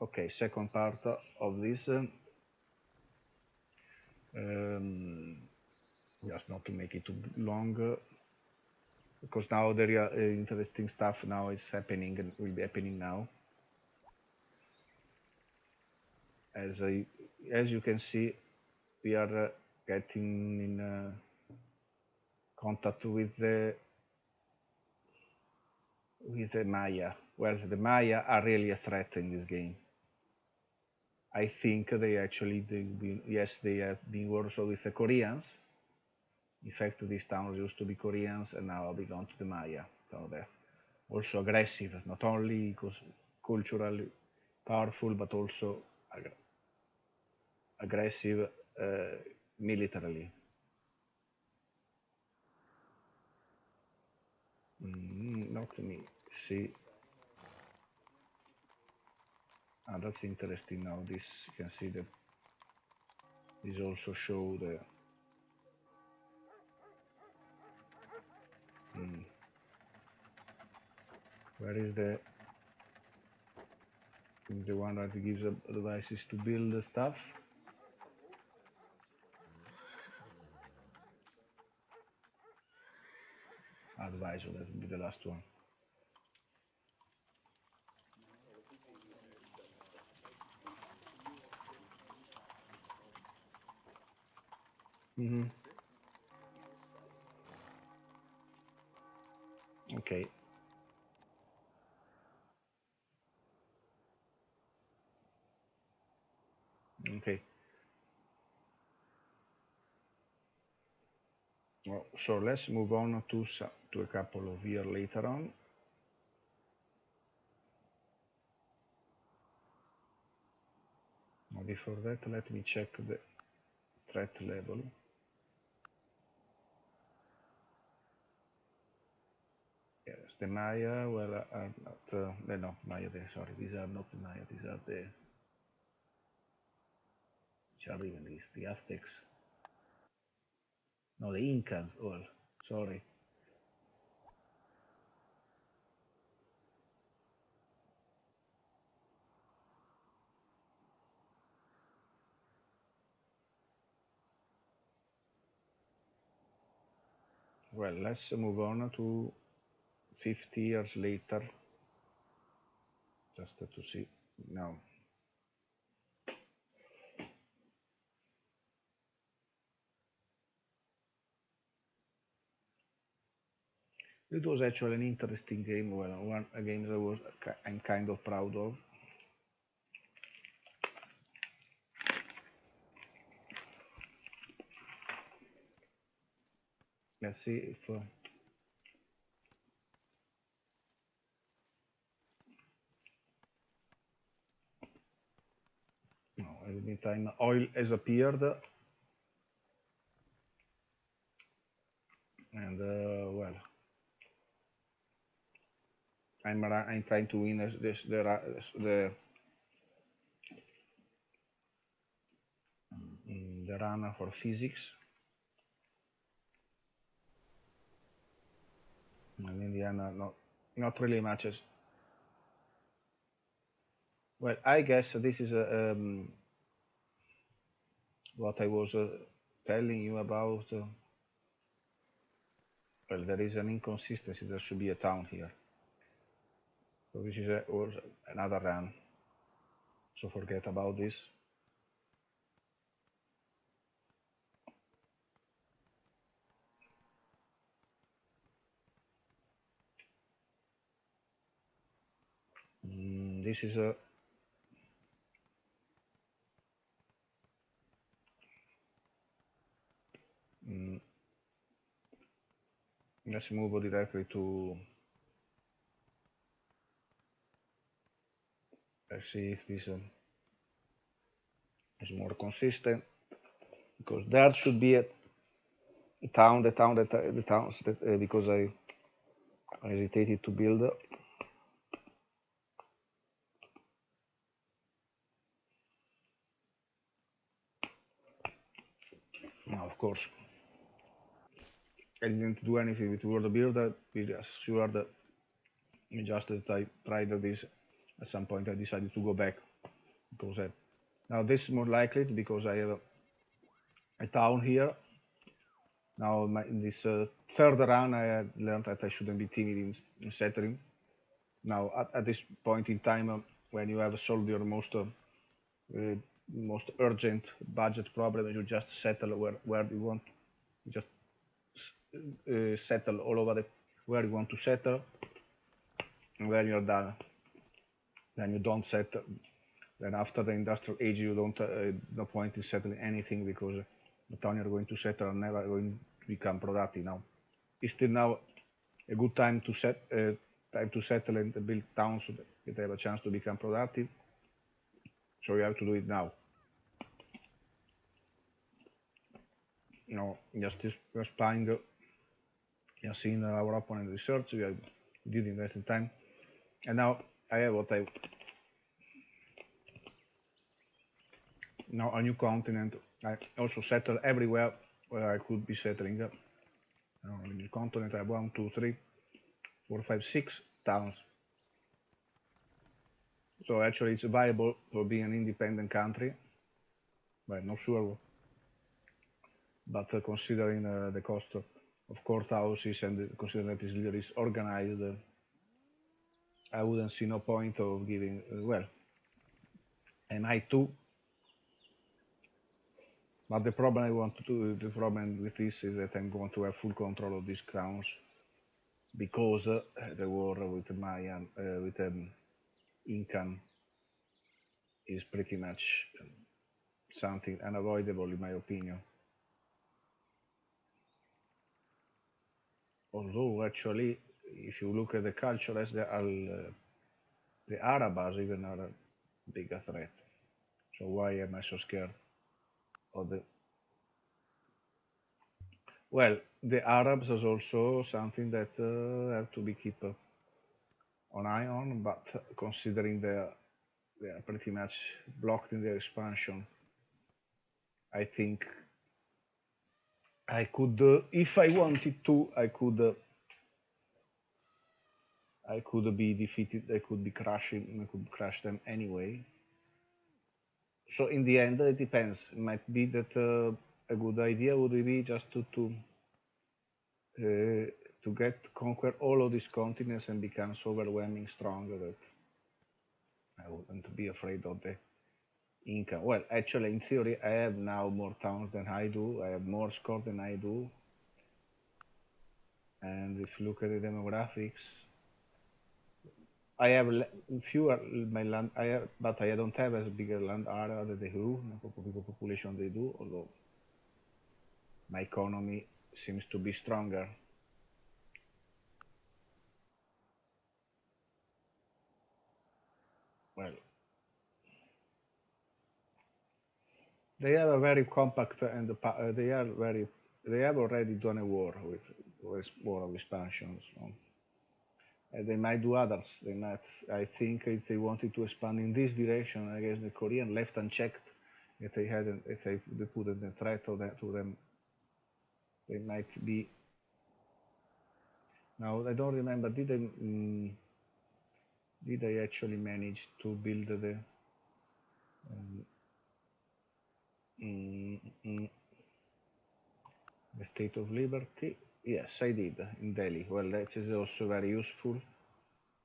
Okay, second part of this. Just not to make it too long, because now there are interesting stuff now is happening and will be happening now. As you can see, we are getting in contact with the Maya. Well, the Maya are really a threat in this game. I think they actually, yes, they have been also with the Koreans. In fact, these towns used to be Koreans and now belong to the Maya. So they're also aggressive, not only culturally powerful, but also aggressive militarily. Not me. See. That's interesting now. This, you can see that this also show the where is the one that gives advices to build the stuff. Advisor, that would be the last one. Okay. Okay. Well, so let's move on to a couple of years later on. Now before that, let me check the threat level. Yes, the Maya, well, are not, no, Maya, sorry, these are not the Maya, these are the, which are even these, the Aztecs. No, the Incas, well, sorry. Well, let's move on to 50 years later, just to see now. It was actually an interesting game, well, a game that I'm kind of proud of. Let's see if no, in the meantime, oil has appeared, and well, I'm trying to win the run for physics. And in the end, not really matches. Well, I guess this is what I was telling you about. Well, there is an inconsistency. There should be a town here. So this is was another run. So forget about this. This is a let's move directly to, let's see if this is more consistent, because there should be a town, the towns that because I hesitated to build. Now, of course, I didn't do anything with World Builder. We just sure that just that I tried this at some point. I decided to go back because now this is more likely because I have a town here. Now in this third run, I had learned that I shouldn't be timid in settling. Now at this point in time, when you have solved your most urgent budget problem, you just settle where you want. You just settle all over where you want to settle, and when you're done, then you don't settle. Then after the industrial age, you don't no point in settling anything because the town you're going to settle are never going to become productive. Now, it's still now a good time to settle and build towns so that they have a chance to become productive. So you have to do it now. You know, just buying. You have seen our opponent research. We did invest in time, and now I have what I now a new continent. I also settle everywhere where I could be settling. In the continent, I have 1, 2, 3, 4, 5, 6 towns. So actually, it's viable for being an independent country. But not sure. But considering the cost of courthouses and considering that this leader is organized, I wouldn't see no point of giving. Well, an E02. But the problem the problem with this is that I'm going to have full control of these crowns because the war with Mayan, with Incan is pretty much something unavoidable in my opinion. Although actually, if you look at the culture, as the Arabs even are a bigger threat. So why am I so scared of the? Well, the Arabs is also something that have to be kept an eye on, but considering they are pretty much blocked in their expansion, I think I could, if I wanted to, I could be defeated. I could be crashing. I could crash them anyway. So in the end, it depends. It might be that a good idea would be just to conquer all of these continents and become so overwhelming strong that I wouldn't be afraid of the Inca. Well, actually, in theory, I have now more towns than I do. I have more score than I do. And if you look at the demographics, I have fewer my land. But I don't have as big a land area that they do, the population they do. Although my economy seems to be stronger. Well, they have a very compact and they have already done a war with war of expansion. So. They might do others. They might. I think if they wanted to expand in this direction, I guess the Korean left unchecked. If they hadn't, if they put a threat to them, they might be. Now I don't remember. Did they actually manage to build the um, mm, mm, the State of Liberty? Yes, I did in Delhi. Well, that is also very useful.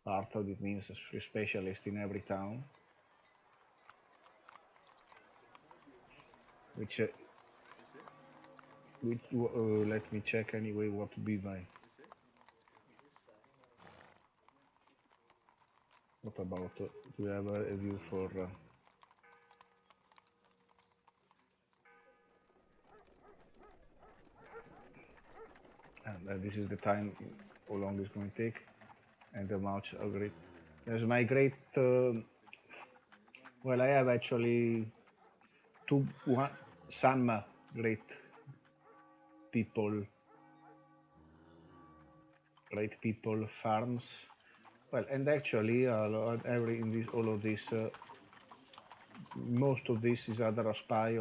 Part of it means a specialist in every town, which let me check anyway what would be my. What about do you have a view for? And this is the time how long it's going to take, and the much great. There's my great. Well, I have actually some great people, farms. Well, and actually, every in this all of this, most of this is either a spy,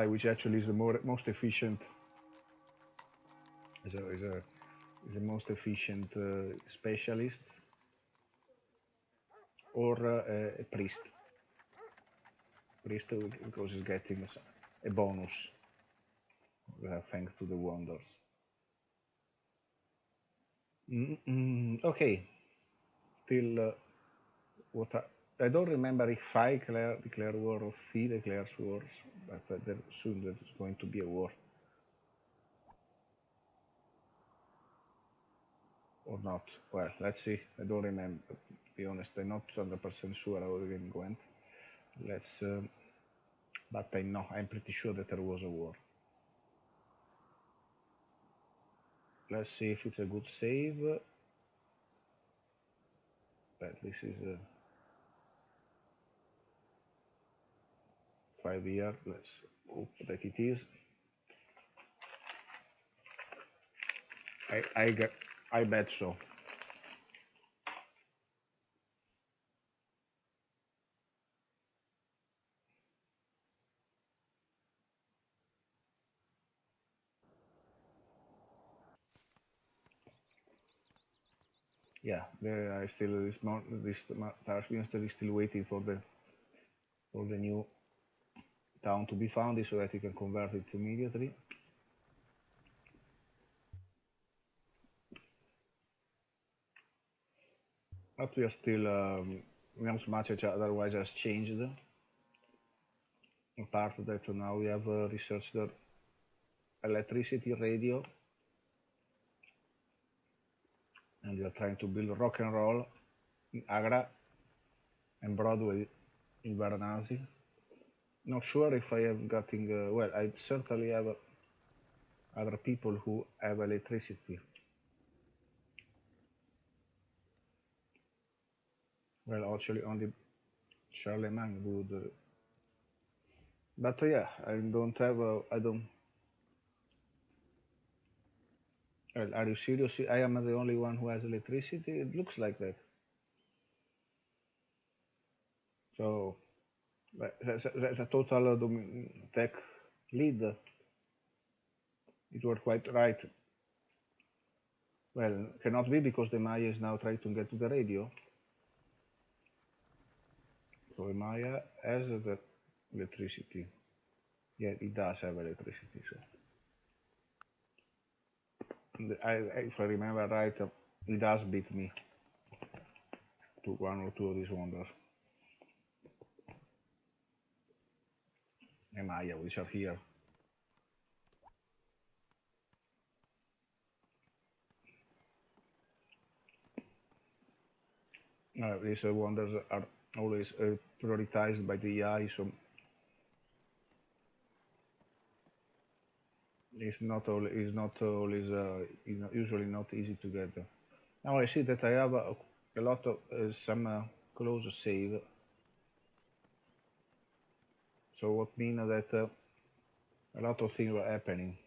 which actually is the most efficient, is the most efficient specialist. or a priest. Priest because he's getting a bonus thanks to the wonders. Okay, still what I don't remember if I declare war or C declares wars, but soon there's going to be a war. Or not. Well, let's see. I don't remember. To be honest, I'm not 100% sure how the game went. Let's, but I know, I'm pretty sure that there was a war. Let's see if it's a good save. But this is 5 years. Let's hope that it is. I bet so. Yeah, there I still this Taskmaster is still waiting for the new town to be founded so that he can convert it immediately. But we are still not much otherwise has changed. Apart of that, now we have researched the electricity radio, and we are trying to build rock and roll in Agra and Broadway in Varanasi. Not sure if I have gotten, well, I certainly have other people who have electricity. Well, actually only Charlemagne would. But yeah, I don't have, I don't, well, are you serious? I am the only one who has electricity? It looks like that. So, that's a total tech lead. It was quite right. Well, cannot be because the Maya is now trying to get to the radio. So the Maya has the electricity. Yeah, it does have electricity. So, if I remember right, it does beat me to one or two of these wonders. The Maya, which are here. These wonders are always prioritized by the AI, so it's usually not easy to get. Now I see that I have a lot of some close save. So what means that a lot of things were happening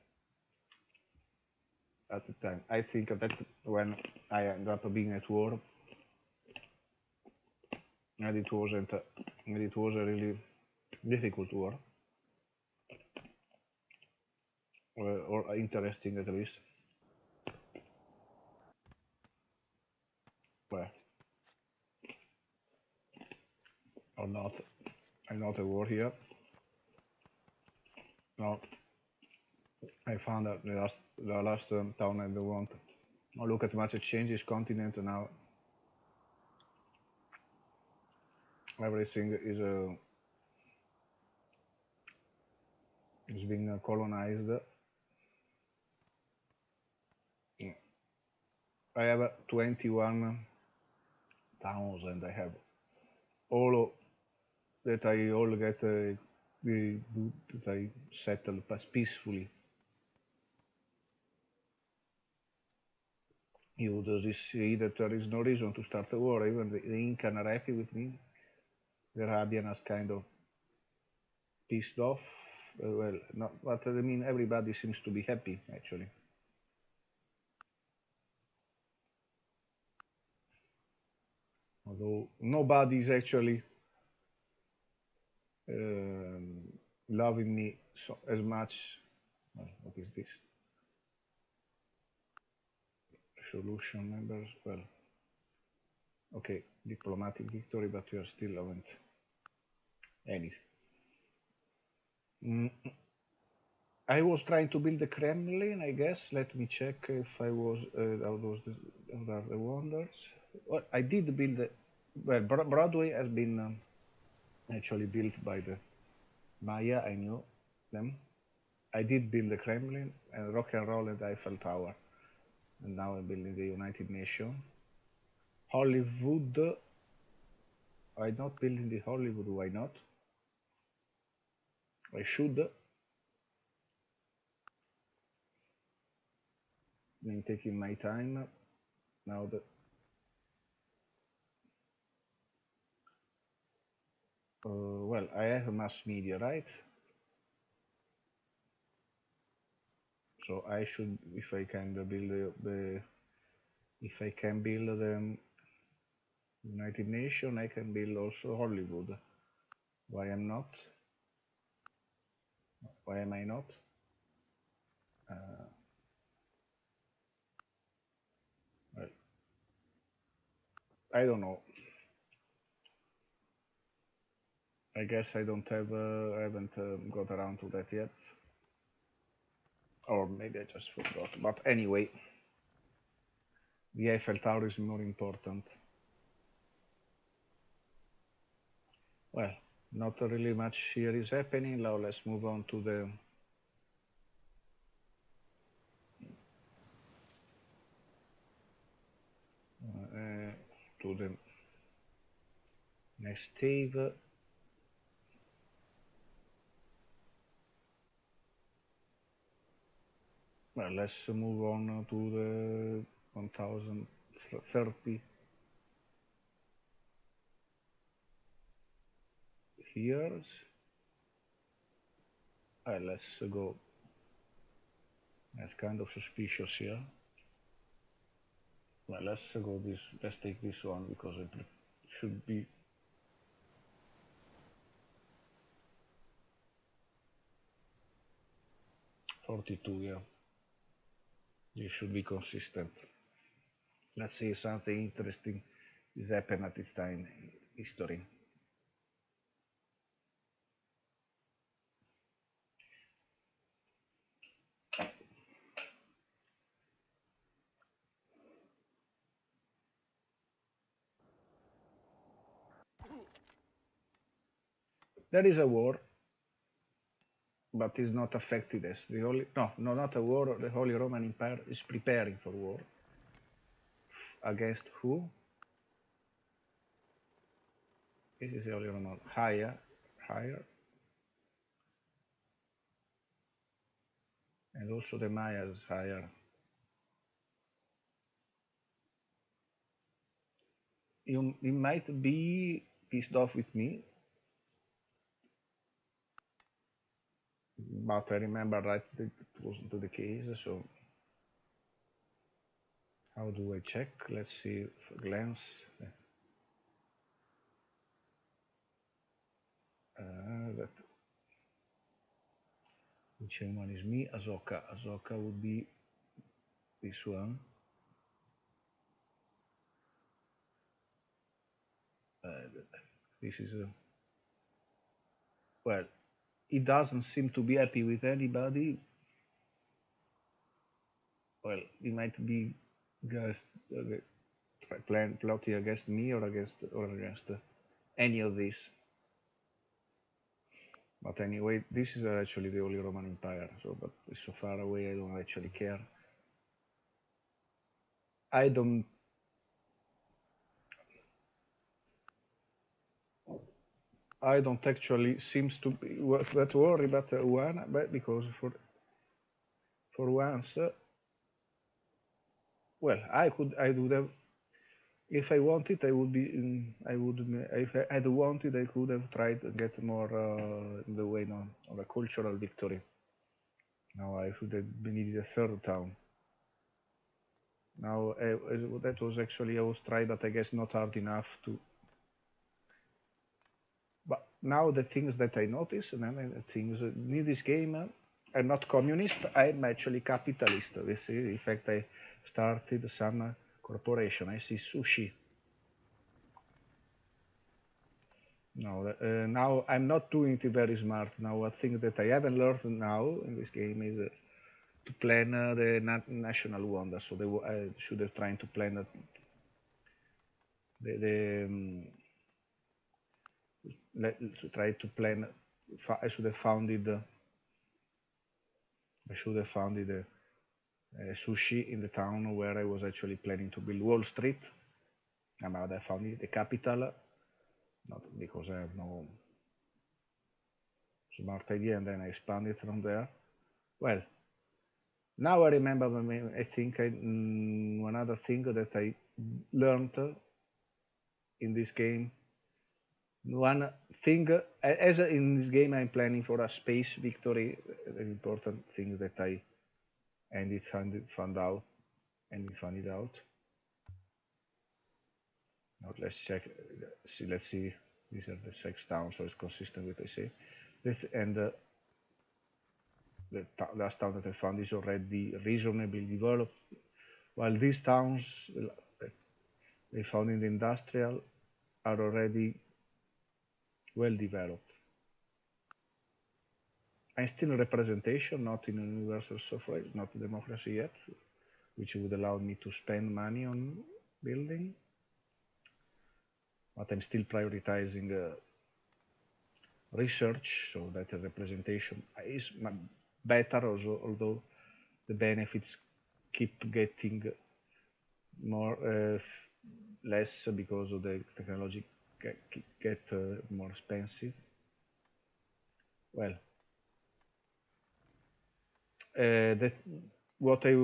at the time. I think that when I ended up being at war, and it wasn't, and it was a really difficult war, or interesting at least. Well, or not, I'm not a war here. No, I found that the last town I don't want. Oh, look at much it changes continent now. Everything is being colonized. I have 21 towns, and I have all that I all get that I settle peacefully. You just see that there is no reason to start a war. Even the Incan are happy with me. The Arabian is kind of pissed off. Well, not, but I mean, everybody seems to be happy actually. Although nobody is actually um, loving me as much. Well, what is this? Solution members. Well, okay. diplomatic victory, but we are still haven't anything. I was trying to build the Kremlin, I guess. Let me check if I was what are the wonders. Well, I did build the, well, Broadway has been actually built by the Maya. I knew them. I did build the Kremlin and Rock and Roll and Eiffel Tower, and now I'm building the United Nations. Hollywood. I'm not building the Hollywood. Why not? I should. I'm taking my time now. Well, I have a mass media, right? So I should, if I can build if I can build the United Nations, I can build also Hollywood. Why am not? Why am I not? Well, I don't know. I guess I don't have, I haven't got around to that yet. Or maybe I just forgot. But anyway, the Eiffel Tower is more important. Well, not really much here is happening. Now let's move on to the next stave. Well, let's move on to the 1030 years. Let's go. That's kind of suspicious here. Well, let's go this. Let's take this one because it should be. '42, yeah. This should be consistent. Let's see if something interesting is happening at this time in history. There is a war, but is not affected as the Holy. No, not a war. The Holy Roman Empire is preparing for war. Against who? This is the Holy Roman. Higher. And also the Mayas higher. You might be pissed off with me, but I remember right that it wasn't the case. So how do I check? Let's see. Glance. That which one is me? Asoka. Asoka would be this one. This is a. Well, he doesn't seem to be happy with anybody. Well, he might be just plotting against me or against any of this. But anyway, this is actually the Holy Roman Empire. So, but it's so far away, I don't actually care. I don't actually seems to be that worried about one, but because for once, well, I would have, if I wanted, I would be, if I had wanted, I could have tried to get more in the way of a cultural victory. Now I should have needed a third town. Now that was actually, I was trying, but I guess not hard enough to. But now the things that I notice, and then things in this game, I'm not communist. I'm actually capitalist. This is, in fact, I started some corporation. I see sushi. No, now I'm not doing it very smart. Now, a thing that I haven't learned now in this game is to plan the national wonder. So I should have tried to plan the to try to plan. I should have founded. I should have founded sushi in the town where I was actually planning to build Wall Street. But I found it the capital, not because I have no smart idea, and then I expanded from there. Well, now I remember. I think one other thing that I learned in this game. One thing, as in this game, I'm planning for a space victory. An important thing that I found out. Now let's check. Let's see. These are the 6 towns, so it's consistent with what I say. This and the last town that I found is already reasonably developed, while these towns they found in the industrial are already well developed. I'm still in representation, not in universal suffrage, not democracy yet, which would allow me to spend money on building, but I'm still prioritizing research, so that the representation is better, also, although the benefits keep getting less because of the technology get more expensive. Well, that what I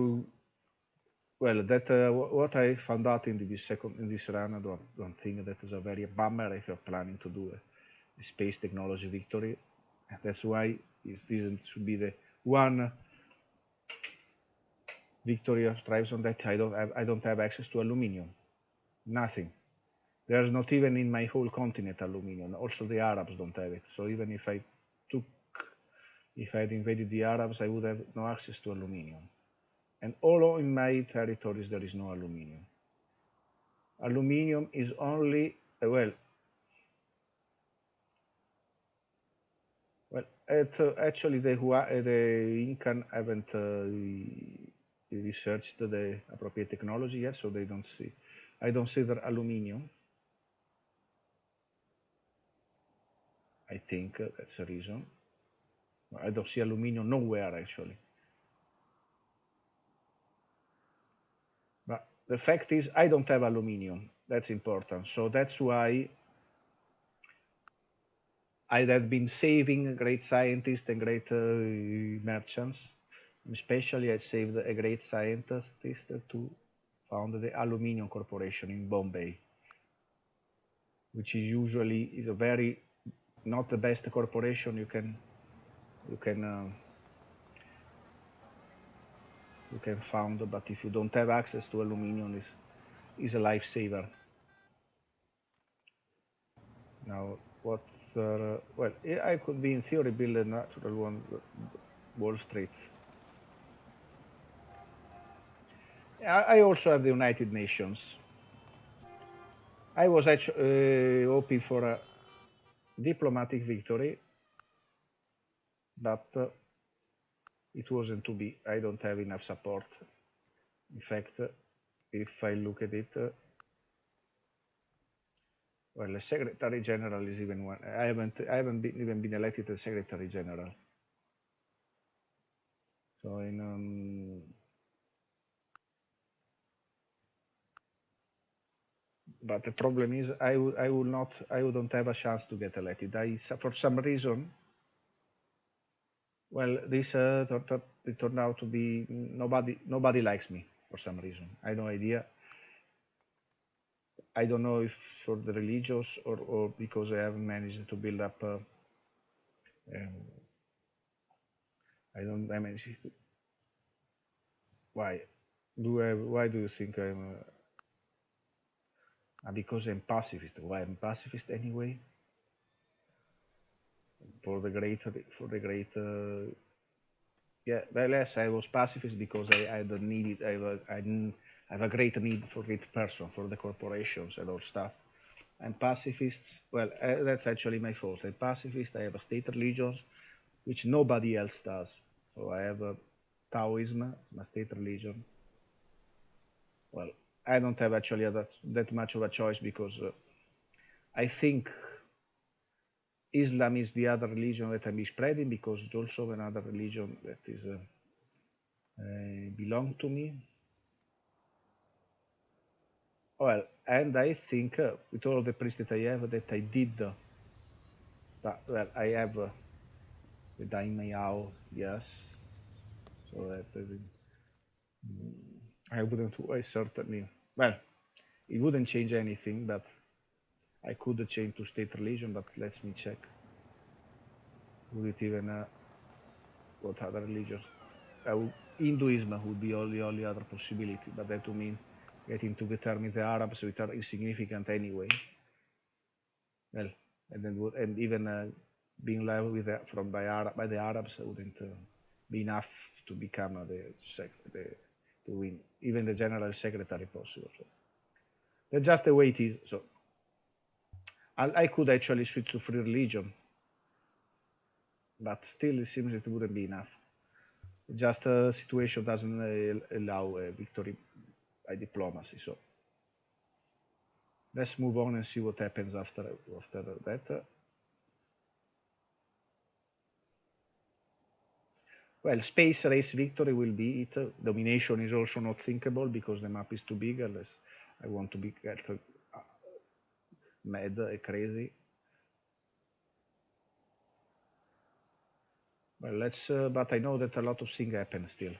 what I found out in this run. I don't think that is a very bummer if you're planning to do a space technology victory. That's why it should be the one victory thrives on that. I don't have access to aluminium. Nothing. There's not even in my whole continent aluminium. Also the Arabs don't have it. So even if I had invaded the Arabs, I would have no access to aluminium. And all in my territories there is no aluminium. Aluminium is only actually the Incan haven't researched the appropriate technology yet, so they don't see. I don't see the aluminium. I think that's the reason. I don't see aluminium nowhere actually. But the fact is, I don't have aluminium. That's important. So that's why I have been saving great scientists and great merchants. Especially, I saved a great scientist to found the Aluminium Corporation in Bombay, which is usually is a very not the best corporation you can found, but if you don't have access to aluminium, is a lifesaver. Now, what? Well, I could be in theory build a natural one, Wall Street. I also have the United Nations. I was actually hoping for a diplomatic victory, but it wasn't to be. I don't have enough support. In fact, if I look at it, well, the Secretary General is even one. I haven't even been elected as Secretary General. So but the problem is I wouldn't have a chance to get elected. For some reason, well, this it turned out to be nobody likes me for some reason. I have no idea. I don't know if for the religious or because I haven't managed to build up. I don't. I managed to. Why? Why do you think I'm? Because I'm pacifist. Why I'm pacifist anyway? For the great. Yeah, well, yes, I was pacifist because I don't need it. I have a great need for great person for the corporations and all stuff. I'm pacifist. Well, that's actually my fault. I'm pacifist. I have a state religion, which nobody else does. So I have Taoism, my state religion. Well, I don't have actually that much of a choice because I think Islam is the other religion that I'm spreading because it's also another religion that is belong to me. Well, and I think with all the priests that I have, that I did, well, I have the daimyo, yes, so that I wouldn't, I certainly, well, it wouldn't change anything, but I could change to state religion, but let me check. Would it even, what other religions? Hinduism would be the only other possibility, but that to mean getting to determine the Arabs, which are insignificant anyway. Well, and then and even being level with from by the Arabs wouldn't be enough to become the to win even the general secretary possible. So that's just the way it is. So I could actually switch to free religion, but still it seems it wouldn't be enough. Just situation doesn't allow victory by diplomacy. So let's move on and see what happens after that. Well, space race victory will be it. Domination is also not thinkable because the map is too big unless I want to get mad, crazy. Well, let's, but I know that a lot of things happen still.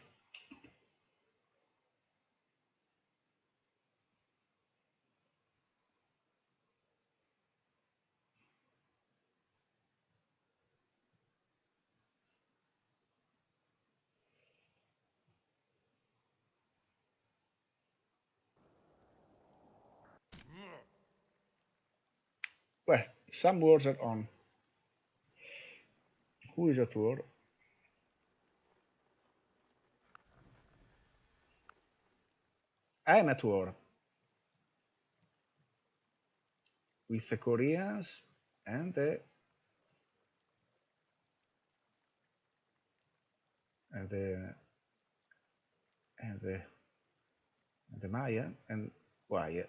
Well, some wars are on. Who is at war? I am at war with the Koreans and the and the and the, and the Maya. And why?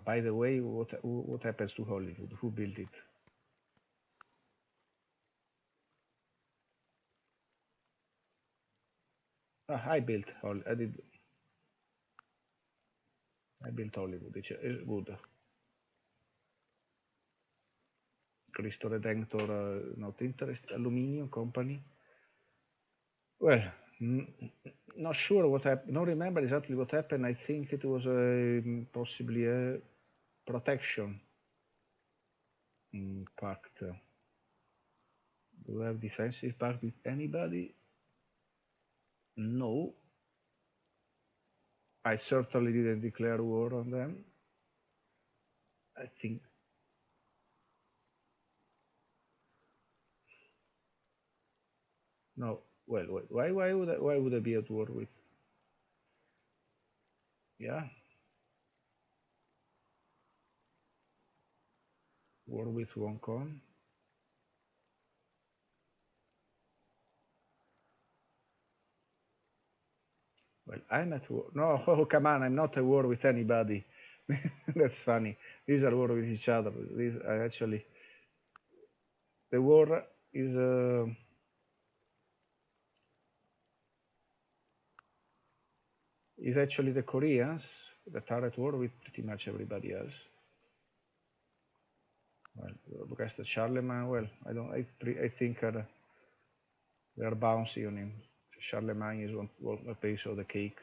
By the way, what happens to Hollywood? Who built it? I built. I built Hollywood. It's good. Cristo Redentor, not interest. Aluminium company. Well, not sure what happened. Not remember exactly what happened. I think it was possibly a protection pact. Do we have defensive pact with anybody? No. I certainly didn't declare war on them. I think. No. Well, why would I be at war with? Yeah, war with Hong Kong. Well, I'm at war. No, oh, come on, I'm not at war with anybody. That's funny. These are war with each other. These are actually the war is actually the Koreans that are at war with pretty much everybody else. Well, because the Charlemagne, well, I don't. I think they are bouncy on him. Charlemagne is one a piece of the cake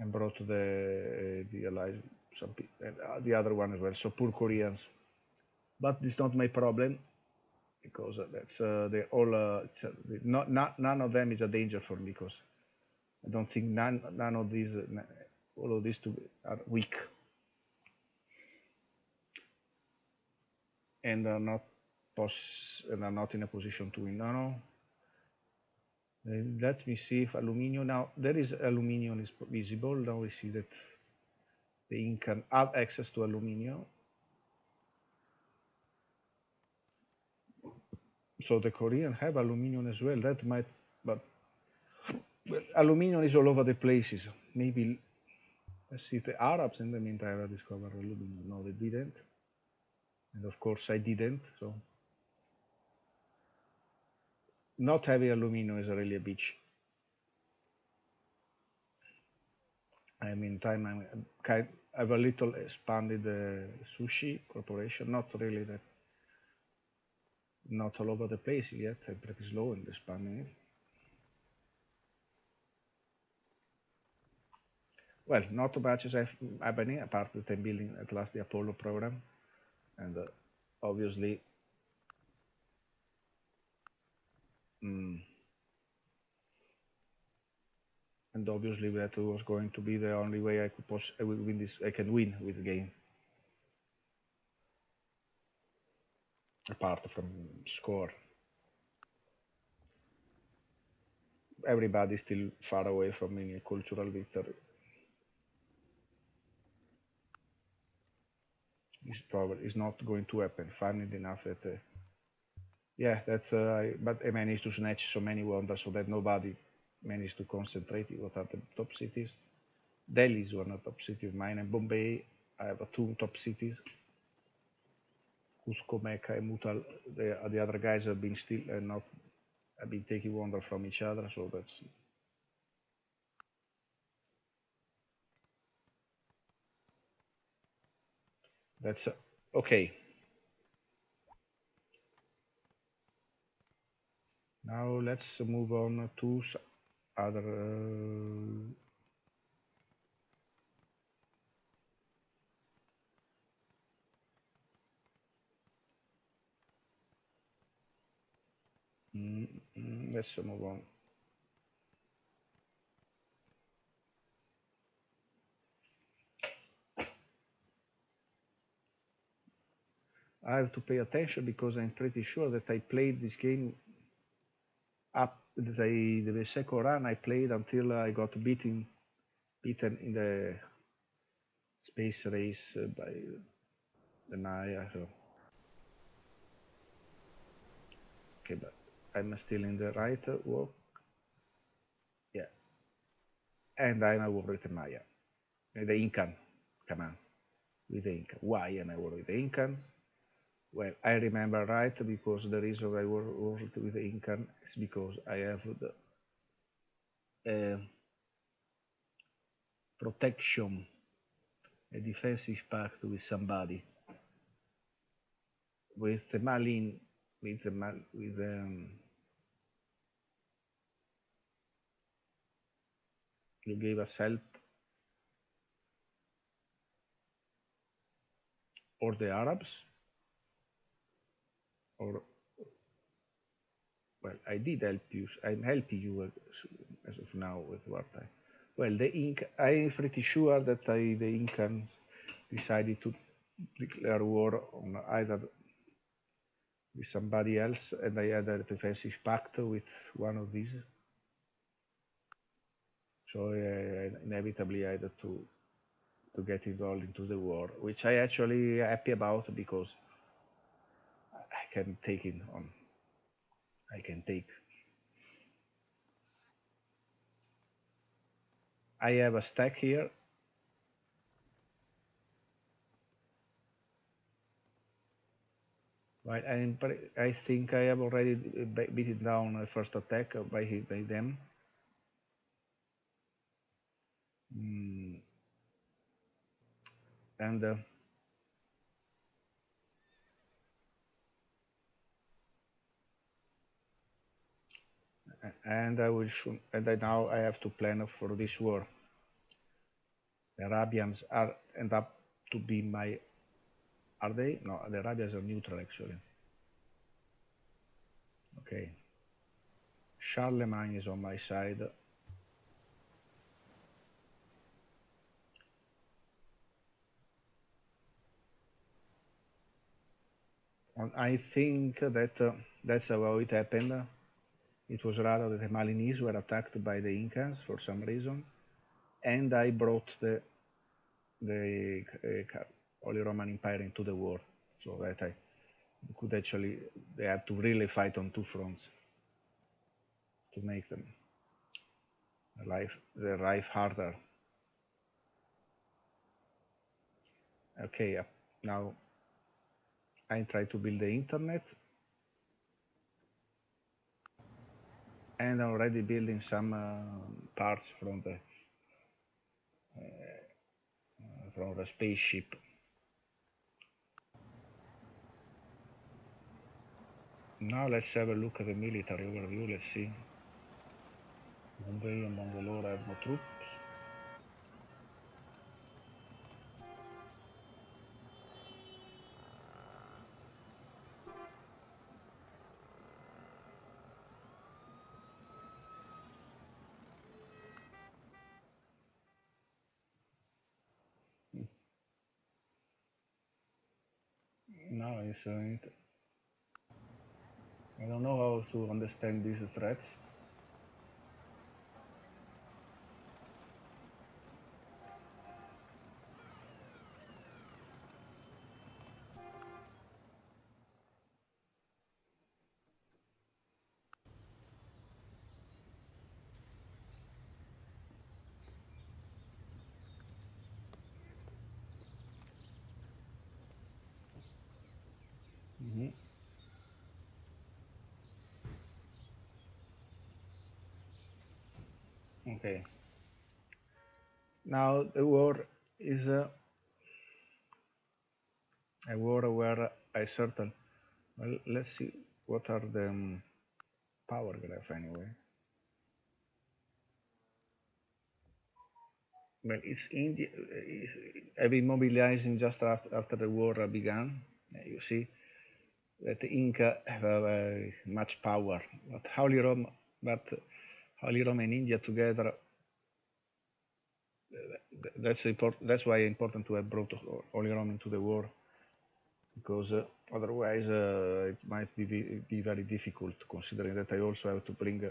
and brought the allies some and the other one as well. So poor Koreans, but it's not my problem because that's they all none of them is a danger for me because I don't think none of these all of these two are weak and are not and are not in a position to win. No, no. Let me see if aluminium now there is aluminium is visible. Now we see that the Incan have access to aluminium. So the Koreans have aluminium as well. That might, but well, aluminium is all over the places. Maybe, let's see, the Arabs in the meantime have discovered aluminium. No, they didn't. And of course I didn't, so. Not heavy aluminium is really a bitch. I mean, time I have a little expanded the sushi corporation, not really that, not all over the place yet. I'm pretty slow in expanding it. Well, not much as happening apart that I'm building at last the Apollo program, and obviously, mm, and obviously that was going to be the only way I could I will win this. I can win with the game, apart from score. Everybody's still far away from being a cultural victory. It's probably is not going to happen. Funny enough that yeah, that's but I managed to snatch so many wonders so that nobody managed to concentrate. What are the top cities? Delhi is one of the top cities of mine, and Bombay. I have two top cities. Cusco, Mecca, and Mutal. The other guys have been still not have been taking wonder from each other. So that's okay. Now let's move on to other. Let's move on. I have to pay attention because I'm pretty sure that I played this game up the second run. I played until I got beaten in the space race by the Maya. So. Okay, but I'm still in the right walk. Yeah, and I'm at war with the Maya, the Incan. Come on, with the Incan. Why am I war with the Incan? Well, I remember right because the reason I worked with the Incan is because I have the protection, a defensive pact with somebody, with the Malin, with the you gave us help, or the Arabs, or well, I did help you. I'm helping you as of now with wartime. Well, the Inca, I'm pretty sure that the Incans decided to declare war on either with somebody else, and I had a defensive pact with one of these. So inevitably I had to get involved into the war, which I actually happy about because I can take it on. I can take. I have a stack here. Right, I think I have already beaten down the first attack by them. And and I will and now I have to plan for this war. The Arabians end up to be my. Are they? No, the Arabians are neutral actually. Okay. Charlemagne is on my side. I think that that's how it happened. It was rather that the Malinese were attacked by the Incans for some reason, and I brought the the Holy Roman Empire into the war, so that I could actually they had to really fight on two fronts to make them their life harder. Okay, now I try to build the internet, and I'm already building some parts from the spaceship. Now let's have a look at the military overview. Let's see. Bombay and Bangalore have no troops. Now I don't know how to understand these threats. Mhm. Okay. Now the war is a war where I certain. Well, let's see what are the power graph anyway. Well, it's India have been mobilizing just after the war began. You see that the Inca have much power, but Holy Rome and India together. That's important. That's why it's important to have brought Holy Rome into the war, because otherwise it might be very difficult, considering that I also have to bring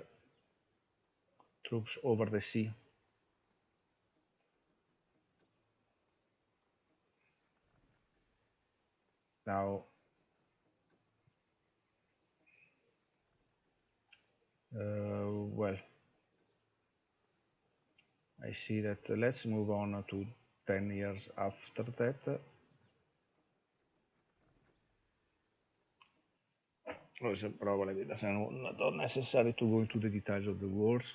troops over the sea. Now, well, I see that. Let's move on to 10 years after that. Probably not necessary to go into the details of the wars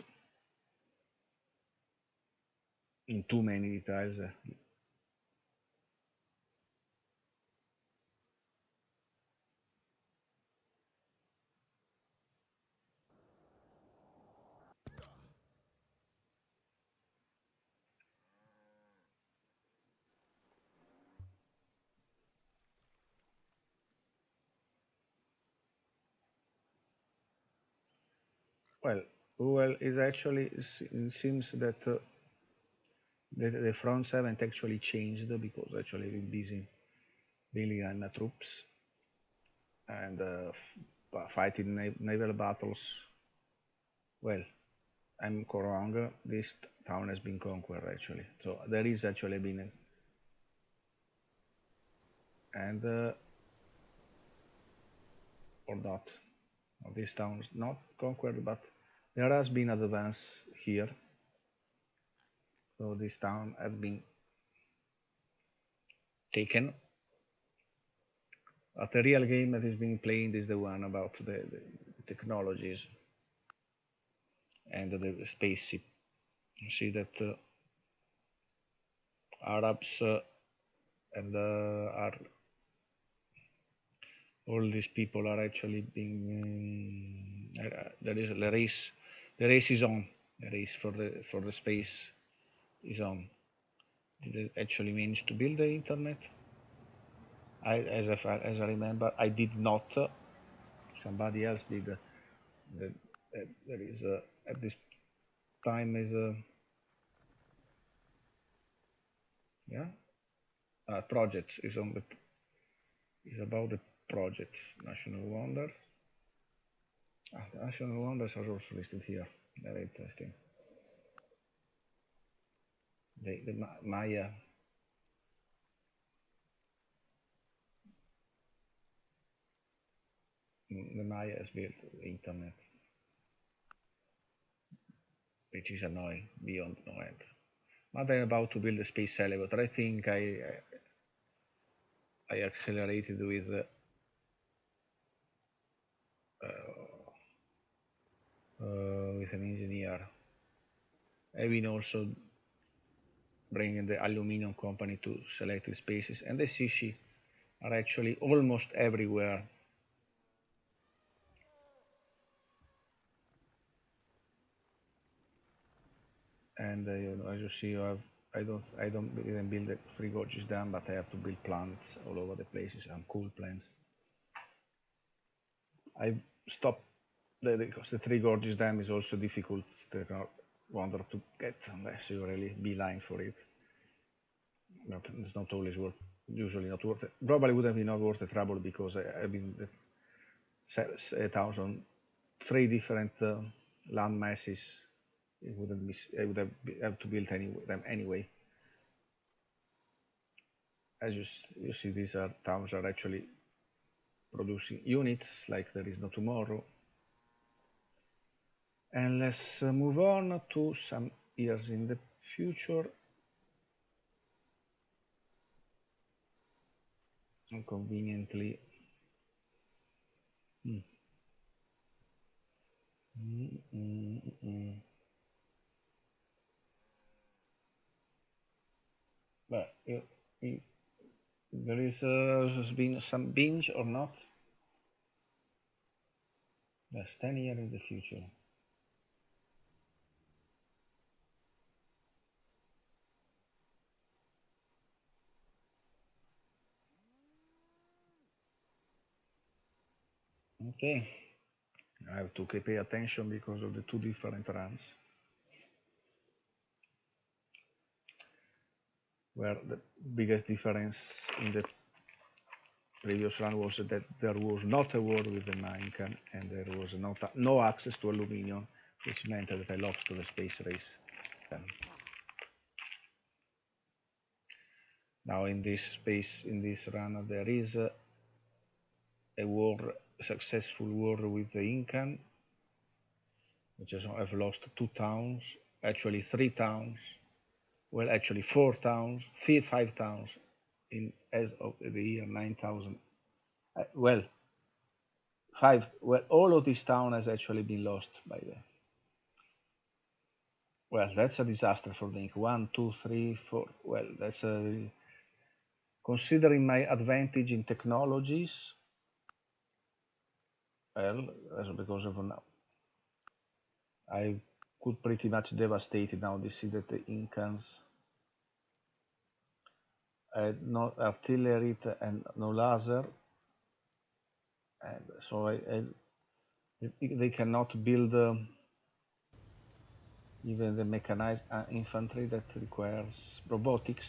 in too many details. Well, is actually it seems that the fronts haven't actually changed, because actually we're busy building troops and fighting naval battles. Well, I'm wrong. This town has been conquered actually, so there is actually been and or not. This town is not conquered, but there has been advance here. So this town has been taken. But the real game that is being played is the one about the technologies and the spaceship. You see that Arabs and are all these people are actually being there is the race. The race is on. The race for the space is on. Did they actually manage to build the internet? As I remember, I did not. Somebody else did. There is at this time is yeah projects is on the is about the projects. National wonders. The national wonders are also listed here. Very interesting. The Maya. The Maya has built the internet, which is annoying beyond no end. But I'm about to build a space elevator. I think I accelerated with an engineer. I've been also bringing the aluminum company to selected spaces, and the sushi are actually almost everywhere. And as you see, I don't even build the three gorges dam, but I have to build plants all over the places and cool plants. I stopped because the three gorges dam is also difficult to wander to get unless you really beeline for it. It's not always worth, usually not worth it. Probably would have been not worth the trouble because I've been set out on three different land masses. It wouldn't be, I would have to build them anyway. As you see, these towns are actually producing units like there is no tomorrow. And let's move on to some years in the future. Conveniently. But there is has been some binge or not? Yes, 10 years in the future. Okay, I have to pay attention because of the two different runs. Where the biggest difference in the previous run was that there was not a war with the Mincan and there was no access to aluminium, which meant that I lost the space race. Now in this run, there is a successful war with the Incan, which have lost 2 towns, actually 3 towns, well, actually 4 towns, 5 towns as of the year 9000. Well, 5. Well, all of this town has actually been lost by the. Well, that's a disaster for the Inca. 1, 2, 3, 4. Well, that's a. Considering my advantage in technologies, well, that's because of now. I could pretty much devastate it now. You see that the Incans had no artillery and no laser, and so they cannot build even the mechanized infantry that requires robotics.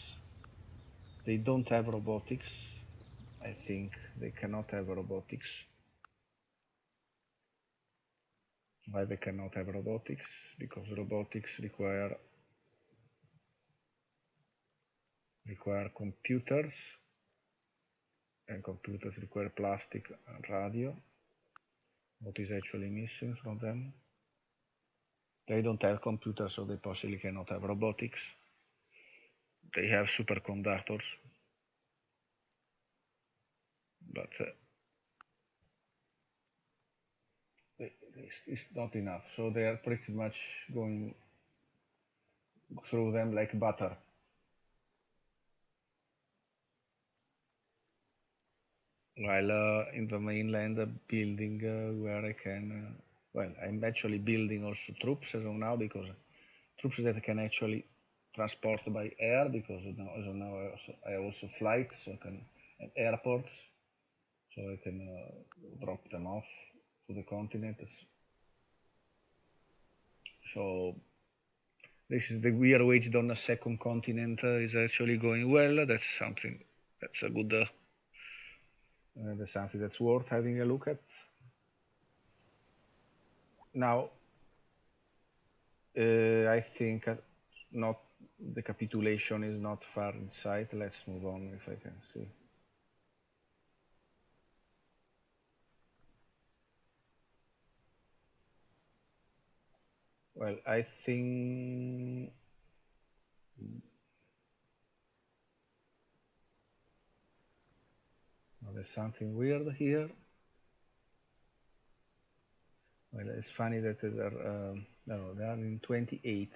They don't have robotics. I think they cannot have robotics. Why they cannot have robotics? Because robotics require computers, and computers require plastic and radio. What is actually missing from them? They don't have computers, so they possibly cannot have robotics. They have superconductors, but it's not enough. So they are pretty much going through them like butter. While in the mainland, building where I can, well, I'm actually building also troops as of now, because troops that can actually transport by air, because now, as of now I also flight, so I can, and airports, so I can drop them off to the continent. So this is the we are waged on a second continent is actually going well. That's something. That's a good. That's something that's worth having a look at. Now, I think not the capitulation is not far in sight. Let's move on if I can see. Well, I think there's something weird here. Well, it's funny that they're no, they are in 28.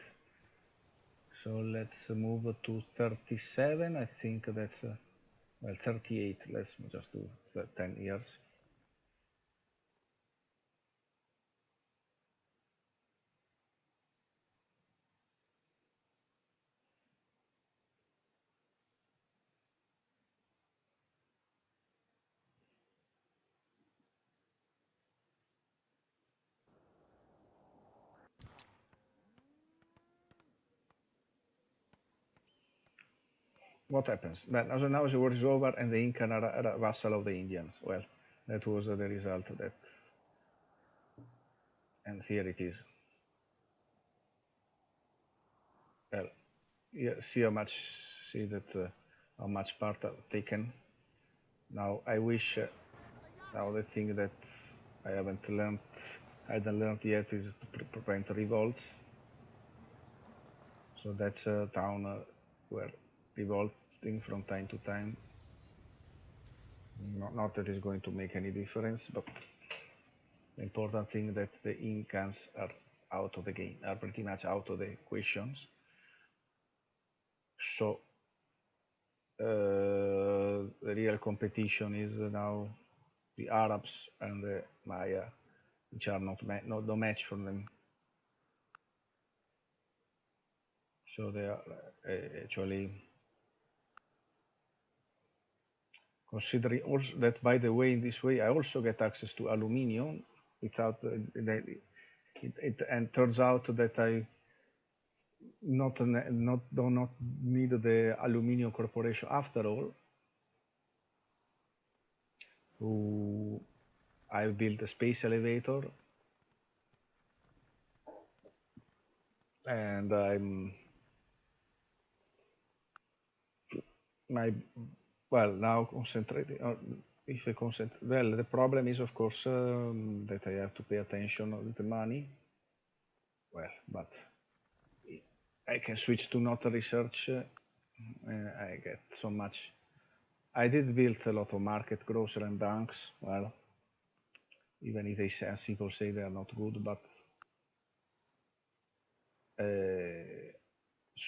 So let's move to 37. I think that's well 38. Let's just do 10 years. What happens? But now the war is over and the Inca are a vassal of the Indians. Well, that was the result of that. And here it is. Well, yeah, see how much, see that how much part are taken. Now I wish, now the thing that I haven't learned, I hadn't learned yet is to prevent revolts. So that's a town where revolting from time to time. Not that it's going to make any difference, but the important thing that the Incans are out of the game, are pretty much out of the equations. So the real competition is now the Arabs and the Maya, which are not no match for them. So they are actually considering also that, by the way, in this way I also get access to aluminium without and turns out that I do not need the aluminium corporation after all. Who I built a space elevator, and I'm my well now concentrating. If I concentrate, well, the problem is of course that I have to pay attention with the money. Well, but I can switch to not research. I get so much. I did build a lot of market, grocery, and banks. Well, even if people say they are not good, but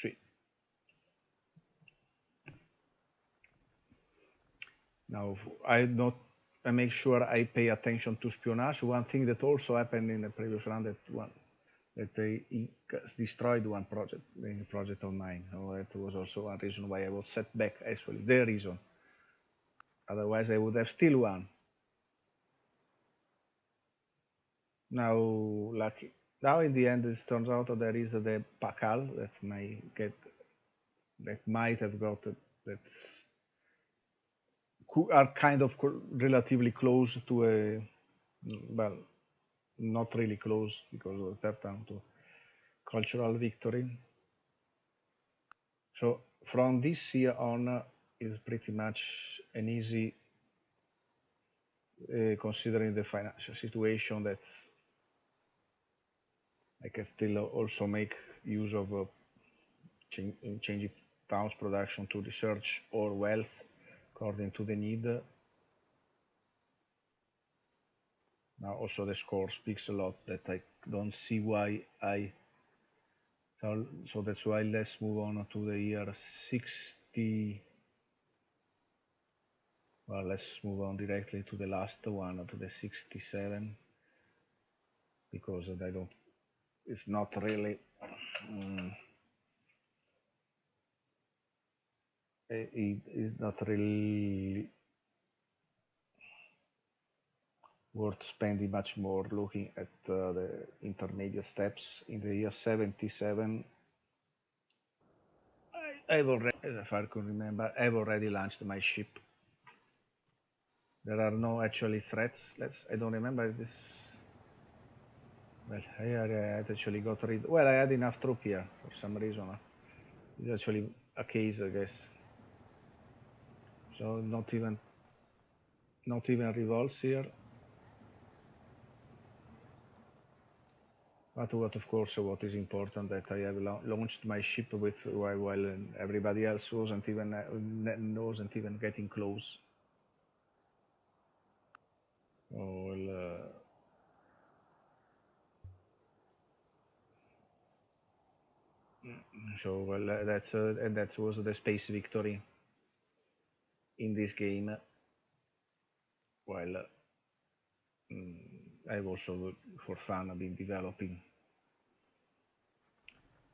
sweet. Now I make sure I pay attention to espionage. One thing that also happened in the previous round that they destroyed one project, the project of mine. So that was also one reason why I was set back. Actually, the reason. Otherwise, I would have still won. Now, lucky. Now, in the end, it turns out that there is the Pakal that might have got that are kind of relatively close to a, well, not really close because of the third down to cultural victory. So from this year on is pretty much an easy, considering the financial situation, that I can still also make use of changing towns production to research or wealth according to the need. Now also the score speaks a lot that I don't see why so that's why let's move on to the year 60. Well, let's move on directly to the last one, to the 67, because I don't, it's not really, it is not really worth spending much more looking at the intermediate steps. In the year 77, I've already, if I can remember, I've already launched my ship. There are no actually threats. I don't remember this. Well, I had actually got rid. Well, I had enough troop here for some reason. It's actually a case, I guess. So not even revolts here. But what, of course, what is important that I have launched my ship with while everybody else wasn't even getting close. Oh, well, so well, and that was the space victory in this game. While I've also, for fun, been developing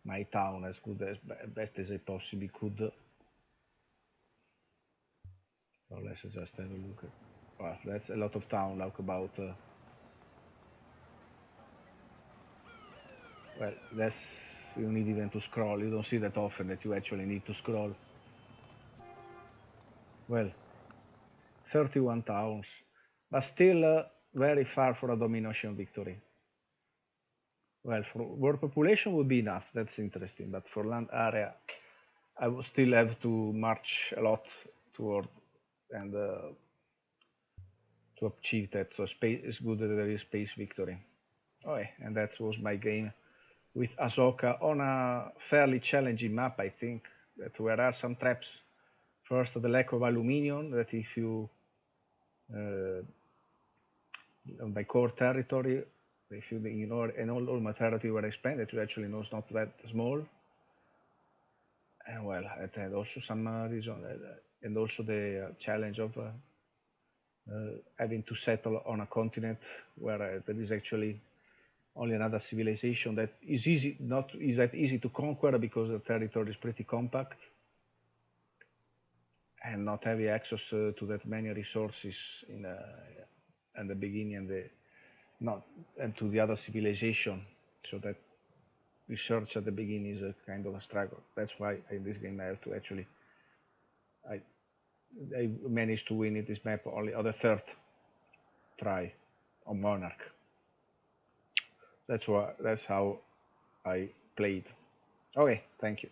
my town as good as best as I possibly could. So let's just have a look at. Well, that's a lot of town, like about. Well, that's you need even to scroll. You don't see that often that you actually need to scroll. Well, 31 towns, but still very far for a domination victory. Well, for world population would be enough. That's interesting, but for land area, I would still have to march a lot toward and to achieve that. So space is good that there is space victory. Okay, and that was my game with Asoka on a fairly challenging map. I think that there are some traps. First, the lack of aluminium. That if you on my core territory, if you ignore and all my territory where I spend, it actually know it's not that small. And well, it had also some reason, and also the challenge of having to settle on a continent where there is actually only another civilization that is easy, not is that easy to conquer because the territory is pretty compact, and not having access to that many resources in the beginning and the not and to the other civilization. So that research at the beginning is a kind of a struggle. That's why in this game I have to actually I I managed to win this map only on the third try on Monarch. That's how I played. Okay, thank you.